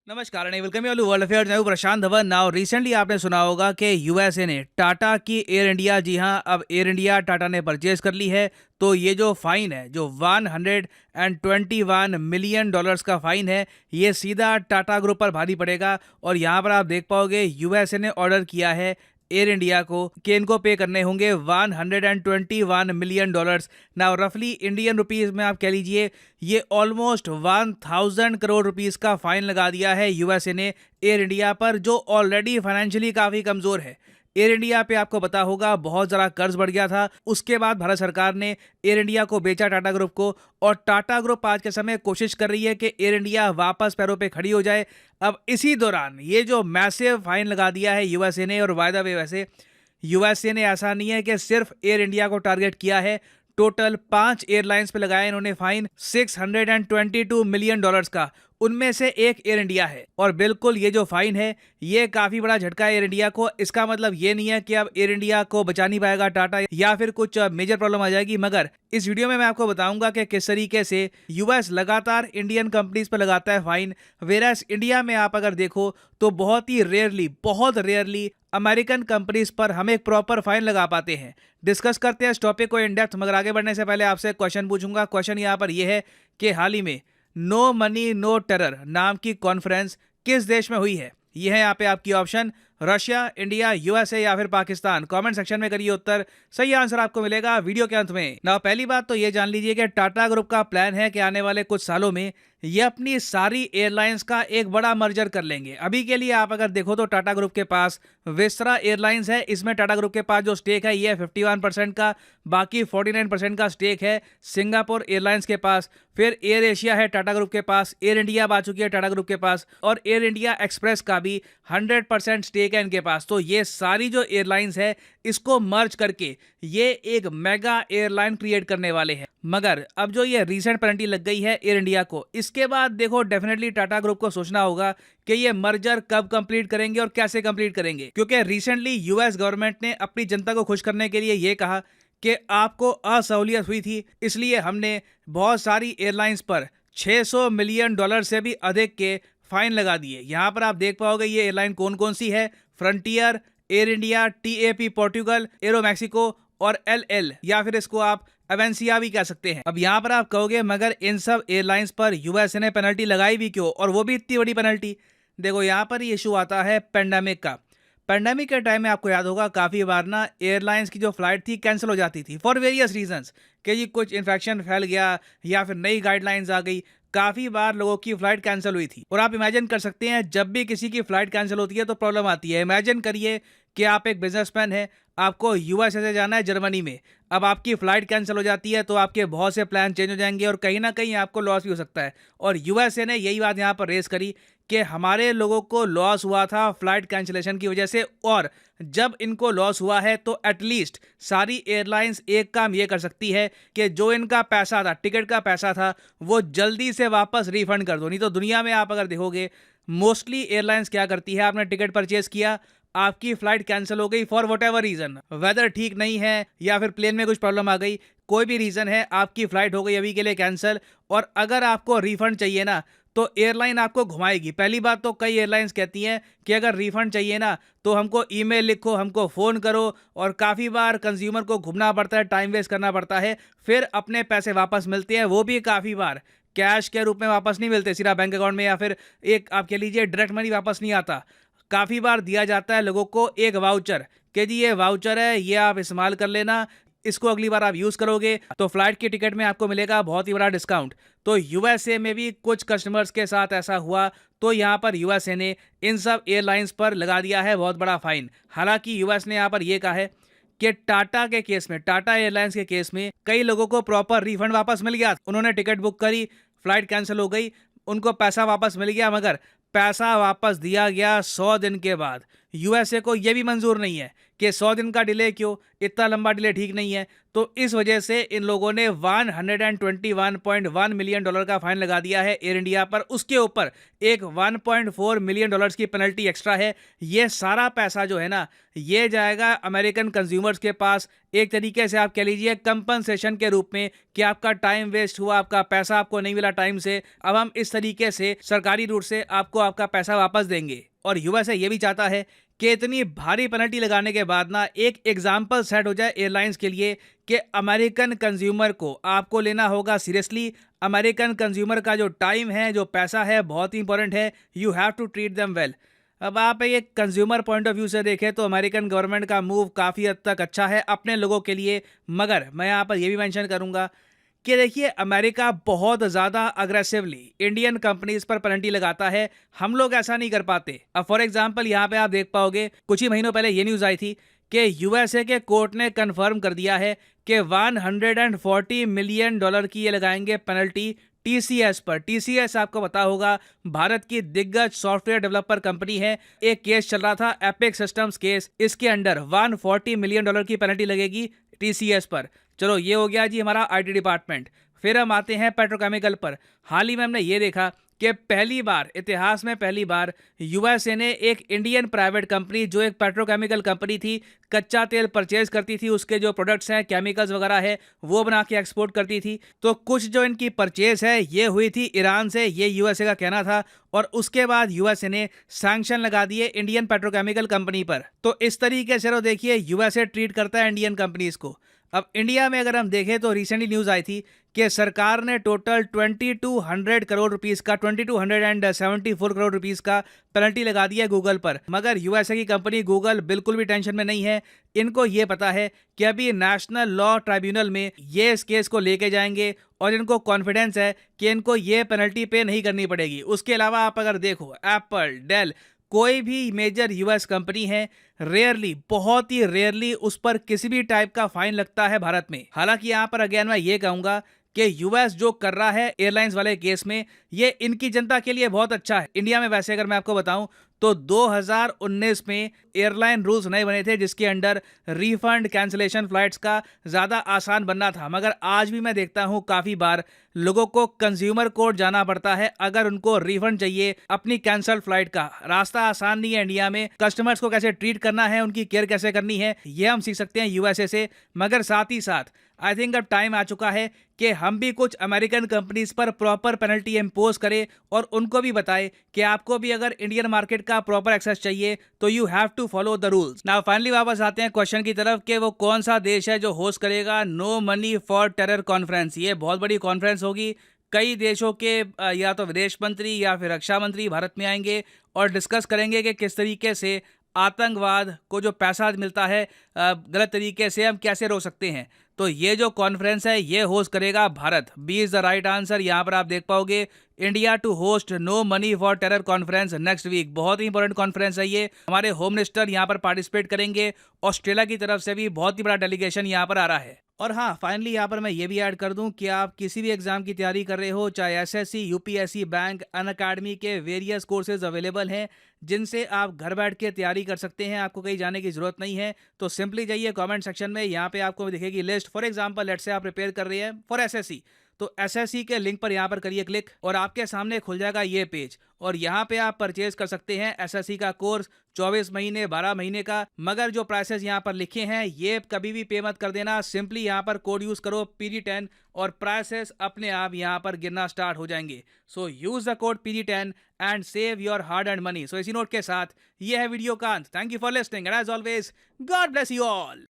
नमस्कार and welcome you all world affairs. मैं हूं प्रशांत धवन। नाउ रिसेंटली आपने सुना होगा कि यूएसए ने टाटा की एयर इंडिया, जी हां, अब एयर इंडिया टाटा ने परचेज कर ली है। तो ये जो फाइन है, जो 121 मिलियन डॉलर्स का फाइन है, ये सीधा टाटा ग्रुप पर भारी पड़ेगा। और यहाँ पर आप देख पाओगे यूएसए ने ऑर्डर किया है एयर इंडिया को कि इनको पे करने होंगे 121 मिलियन डॉलर्स। नाउ रफली इंडियन रुपीस में आप कह लीजिए ये ऑलमोस्ट 1000 करोड़ रुपीस का फाइन लगा दिया है यूएसए ने एयर इंडिया पर, जो ऑलरेडी फाइनेंशियली काफी कमजोर है। एयर इंडिया पे आपको पता होगा बहुत ज़्यादा कर्ज बढ़ गया था। उसके बाद भारत सरकार ने एयर इंडिया को बेचा टाटा ग्रुप को, और टाटा ग्रुप आज के समय कोशिश कर रही है कि एयर इंडिया वापस पैरों पे खड़ी हो जाए। अब इसी दौरान ये जो मैसिव फाइन लगा दिया है यूएसए ने, और वायदा वे वैसे यूएसए ने ऐसा नहीं है कि सिर्फ एयर इंडिया को टारगेट किया है, टोटल 5 एयरलाइंस पे लगाया इन्होंने फाइन 622 मिलियन डॉलर्स का। उनमें से एक एयर इंडिया है। और बिल्कुल ये जो फाइन है ये काफी बड़ा झटका है एयर इंडिया को। इसका मतलब ये नहीं है कि अब एयर इंडिया को बचा नहीं पाएगा टाटा, या फिर कुछ मेजर प्रॉब्लम आ जाएगी। मगर इस वीडियो में मैं आपको बताऊंगा कि किस तरीके से यूएस लगातार इंडियन कंपनीज पर लगाता है फाइन, वेरएस इंडिया में आप अगर देखो तो बहुत रेयरली अमेरिकन कंपनीज पर हम एक प्रॉपर फाइन लगा पाते हैं। डिस्कस करते हैं इस टॉपिक को इन डेप्थ, मगर आगे बढ़ने से पहले आपसे क्वेश्चन पूछूंगा। क्वेश्चन यहाँ पर यह है कि हाल ही में नो मनी नो टेरर नाम की कॉन्फ्रेंस किस देश में हुई है? ये है यहाँ पे आपकी ऑप्शन, रशिया, इंडिया, यूएसए या फिर पाकिस्तान। कमेंट सेक्शन में करिए उत्तर, सही आंसर आपको मिलेगा वीडियो के अंत में। ना पहली बात तो ये जान लीजिए कि टाटा ग्रुप का प्लान है कि आने वाले कुछ सालों में ये अपनी सारी एयरलाइंस का एक बड़ा मर्जर कर लेंगे। अभी के लिए आप अगर देखो तो टाटा ग्रुप के पास विस्तारा एयरलाइंस है, इसमें टाटा ग्रुप के पास जो स्टेक है ये 51% का, बाकी 49% का स्टेक है सिंगापुर एयरलाइंस के पास। फिर एयर एशिया है टाटा ग्रुप के पास, एयर इंडिया आ चुकी है टाटा ग्रुप के पास, और एयर इंडिया एक्सप्रेस का भी 100% स्टेक है इनके पास। तो ये सारी जो एयरलाइंस है इसको मर्ज करके ये एक मेगा एयरलाइन क्रिएट करने वाले हैं। मगर अब जो ये रीसेंट पेनल्टी लग गई है एयर इंडिया को, इसके बाद देखो डेफिनेटली टाटा ग्रुप को सोचना होगा कि ये मर्जर कब कंप्लीट करेंगे और कैसे कंप्लीट करेंगे। क्योंकि रिसेंटली यूएस गवर्नमेंट ने अपनी जनता को खुश करने के लिए ये कहा कि आपको असहूलियत हुई थी, इसलिए हमने बहुत सारी एयरलाइंस पर 600 मिलियन डॉलर से भी अधिक के फाइन लगा दिए। यहां पर आप देख पाओगे ये एयरलाइन कौन कौन सी है: frontier, air India, TAP Portugal, arrow Mexico और एलएल, या फिर इसको आप एवेंसिया भी कह सकते हैं। अब यहाँ पर आप कहोगे मगर इन सब एयरलाइंस पर यूएसए ने पेनल्टी लगाई भी क्यों, और वो भी इतनी बड़ी पेनल्टी? देखो यहाँ पर ये इशू आता है पेंडेमिक का। पेंडेमिक के टाइम में आपको याद होगा काफ़ी बार ना एयरलाइंस की जो फ्लाइट थी कैंसिल हो जाती थी फॉर वेरियस रीजंस, कि जी कुछ इन्फेक्शन फैल गया या फिर नई गाइडलाइंस आ गई। काफ़ी बार लोगों की फ्लाइट कैंसिल हुई थी। और आप इमेजिन कर सकते हैं जब भी किसी की फ्लाइट कैंसिल होती है तो प्रॉब्लम आती है। इमेजिन करिए कि आप एक बिजनेसमैन हैं, आपको यूएसए से जाना है जर्मनी में, अब आपकी फ्लाइट कैंसिल हो जाती है तो आपके बहुत से प्लान चेंज हो जाएंगे और कहीं ना कहीं आपको लॉस भी हो सकता है। और यूएसए ने यही बात यहाँ पर रेस करी कि हमारे लोगों को लॉस हुआ था फ्लाइट कैंसिलेशन की वजह से, और जब इनको लॉस हुआ है तो एटलीस्ट सारी एयरलाइंस एक काम ये कर सकती है कि जो इनका पैसा था, टिकट का पैसा था, वो जल्दी से वापस रिफंड कर दो। नहीं तो दुनिया में आप अगर देखोगे मोस्टली एयरलाइंस क्या करती है, आपने टिकट परचेज किया, आपकी फ्लाइट कैंसिल हो गई for whatever reason, weather ठीक नहीं है या फिर प्लेन में कुछ प्रॉब्लम आ गई, कोई भी रीजन है, आपकी फ्लाइट हो गई अभी के लिए कैंसिल, और अगर आपको रिफंड चाहिए ना तो एयरलाइन आपको घुमाएगी। पहली बात तो कई एयरलाइंस कहती हैं कि अगर रिफंड चाहिए ना तो हमको ईमेल लिखो, हमको फ़ोन करो, और काफ़ी बार कंज्यूमर को घूमना पड़ता है, टाइम वेस्ट करना पड़ता है, फिर अपने पैसे वापस मिलते हैं, वो भी काफ़ी बार कैश के रूप में वापस नहीं मिलते सीधा बैंक अकाउंट में, या फिर एक आप कह लीजिए डायरेक्ट मनी वापस नहीं आता। काफ़ी बार दिया जाता है लोगों को एक वाउचर कि जी ये वाउचर है, ये आप इस्तेमाल कर लेना, इसको अगली बार आप यूज़ करोगे तो फ्लाइट की टिकट में आपको मिलेगा बहुत ही बड़ा डिस्काउंट। तो यूएसए में भी कुछ कस्टमर्स के साथ ऐसा हुआ, तो यहाँ पर यूएसए ने इन सब एयरलाइंस पर लगा दिया है बहुत बड़ा फाइन। हालांकि यूएस ने यहाँ पर यह कहा है कि टाटा के केस में, टाटा एयरलाइंस के केस में कई लोगों को प्रॉपर रिफंड वापस मिल गया। उन्होंने टिकट बुक करी, फ्लाइट कैंसिल हो गई, उनको पैसा वापस मिल गया, मगर पैसा वापस दिया गया 100 दिन के बाद। यूएसए को ये भी मंजूर नहीं है कि 100 दिन का डिले क्यों, इतना लंबा डिले ठीक नहीं है। तो इस वजह से इन लोगों ने $121.1 मिलियन का फाइन लगा दिया है एयर इंडिया पर। उसके ऊपर एक $1.4 मिलियन की पेनल्टी एक्स्ट्रा है। ये सारा पैसा जो है ना, ये जाएगा अमेरिकन कंज्यूमर्स के पास, एक तरीके से आप कह लीजिए कंपनसेशन के रूप में कि आपका टाइम वेस्ट हुआ, आपका पैसा आपको नहीं मिला टाइम से, अब हम इस तरीके से सरकारी रूट से आपको आपका पैसा वापस देंगे। और यूएसए ये भी चाहता है कि इतनी भारी पेनल्टी लगाने के बाद ना एक एग्जाम्पल सेट हो जाए एयरलाइंस के लिए कि अमेरिकन कंज्यूमर को आपको लेना होगा सीरियसली। अमेरिकन कंज्यूमर का जो टाइम है, जो पैसा है, बहुत ही इंपॉर्टेंट है। You have to treat them well. अब आप ये कंज्यूमर पॉइंट ऑफ व्यू से देखें तो अमेरिकन गवर्नमेंट का मूव काफ़ी हद तक अच्छा है अपने लोगों के लिए। मगर मैं यहाँ पर ये भी मेंशन करूँगा कि देखिए, अमेरिका बहुत ज़्यादा अग्रेसिवली इंडियन कंपनीज पर पेनल्टी लगाता है। हम लोग ऐसा नहीं कर पाते। अब फॉर एग्जांपल यहाँ पे आप देख पाओगे, कुछ ही महीनों पहले ये न्यूज़ आई थी कि यूएसए के कोर्ट ने कंफर्म कर दिया है कि $140 मिलियन की ये लगाएंगे पेनल्टी टीसीएस पर। टीसीएस आपको पता होगा भारत की दिग्गज सॉफ्टवेयर डेवलपर कंपनी है। एक केस चल रहा था, एपिक सिस्टम्स केस, इसके अंडर $140 मिलियन की पेनल्टी लगेगी टीसीएस पर। चलो ये हो गया जी हमारा आईटी डिपार्टमेंट। फिर हम आते हैं पेट्रोकेमिकल पर। हाल ही में हमने ये देखा कि पहली बार, इतिहास में पहली बार, यूएसए ने एक इंडियन प्राइवेट कंपनी जो एक पेट्रोकेमिकल कंपनी थी, कच्चा तेल परचेज करती थी, उसके जो प्रोडक्ट्स हैं, केमिकल्स वगैरह है, वो बना के एक्सपोर्ट करती थी। तो कुछ जो इनकी परचेज है ये हुई थी ईरान से, ये यूएसए का कहना था। और उसके बाद यूएसए ने सैंक्शन लगा दिए इंडियन पेट्रोकेमिकल कंपनी पर। तो इस तरीके से देखिए यूएसए ट्रीट करता है इंडियन कंपनीज को। अब इंडिया में अगर हम देखें तो रिसेंटली न्यूज़ आई थी कि सरकार ने टोटल 2200 करोड़ रुपीस का, 2274 करोड़ रुपीस का पेनल्टी लगा दिया है गूगल पर। मगर यूएसए की कंपनी गूगल बिल्कुल भी टेंशन में नहीं है। इनको ये पता है कि अभी नेशनल लॉ ट्राइब्यूनल में ये इस केस को लेके जाएंगे और इनको कॉन्फिडेंस है कि इनको ये पेनल्टी पे नहीं करनी पड़ेगी। उसके अलावा आप अगर देखो, एप्पल, डेल, कोई भी मेजर यूएस कंपनी है, रेयरली, बहुत ही रेयरली उस पर किसी भी टाइप का फाइन लगता है भारत में। हालांकि यहाँ पर अगेन मैं ये कहूंगा कि यूएस जो कर रहा है एयरलाइंस वाले केस में, ये इनकी जनता के लिए बहुत अच्छा है। इंडिया में वैसे अगर मैं आपको बताऊं तो 2019 में एयरलाइन रूल्स नए बने थे जिसके अंडर रिफंड, कैंसिलेशन फ्लाइट्स का ज़्यादा आसान बनना था। मगर आज भी मैं देखता हूं काफ़ी बार लोगों को कंज्यूमर कोर्ट जाना पड़ता है अगर उनको रिफंड चाहिए अपनी कैंसल्ड फ्लाइट का। रास्ता आसान नहीं है इंडिया में। कस्टमर्स को कैसे ट्रीट करना है, उनकी केयर कैसे करनी है, ये हम सीख सकते हैं यूएसए से। मगर साथ ही साथ आई थिंक अब टाइम आ चुका है कि हम भी कुछ अमेरिकन कंपनीज पर प्रॉपर पेनल्टी इम्पोज करें और उनको भी बताएं कि आपको भी अगर इंडियन मार्केट का प्रॉपर एक्सेस चाहिए तो you have to follow the rules. Now finally वापस आते हैं क्वेश्चन की तरफ कि वो कौन सा देश है जो होस्ट करेगा no money for terror conference. ये बहुत बड़ी कॉन्फ्रेंस होगी। कई देशों के या तो विदेश मंत्री या फिर रक्षा मंत्री भारत में आएंगे और डिस्कस करेंगे कि किस तरीके से आतंकवाद को जो पैसा मिलता है गलत तरीके से हम कैसे रोक सकते हैं। तो ये जो कॉन्फ्रेंस है ये होस्ट करेगा Bharat. B is the right answer. यहाँ पर आप देख पाओगे India to host no money for terror conference next week. बहुत ही इंपॉर्टेंट कॉन्फ्रेंस है ये। हमारे होम मिनिस्टर यहाँ पर पार्टिसिपेट करेंगे। ऑस्ट्रेलिया की तरफ से भी बहुत ही बड़ा डेलीगेशन यहाँ पर आ रहा है। और हाँ, फाइनली यहाँ पर मैं ये भी ऐड कर दूं कि आप किसी भी एग्जाम की तैयारी कर रहे हो, चाहे एसएससी, यूपीएससी, बैंक, अनअकैडमी के वेरियस कोर्सेज अवेलेबल हैं जिनसे आप घर बैठ के तैयारी कर सकते हैं। आपको कहीं जाने की जरूरत नहीं है। तो सिंपली जाइए कमेंट सेक्शन में, यहाँ पे आपको दिखेगी list. For example let's say आप प्रिपेयर कर रहे हैं फॉर एसएससी, तो एसएससी के लिंक पर यहाँ पर करिए क्लिक और आपके सामने खुल जाएगा ये पेज। और यहाँ पे आप परचेज कर सकते हैं एसएससी का कोर्स 24 महीने, 12 महीने का। मगर जो प्राइसेस यहाँ पर लिखे हैं ये कभी भी पे मत कर देना। सिंपली यहाँ पर कोड यूज करो PD10 और प्राइसेस अपने आप यहाँ पर गिरना स्टार्ट हो जाएंगे। So use the code PD10 and save your hard and money. So इसी नोट के साथ ये है वीडियो का अंत। Thank you for listening and as always God bless you all.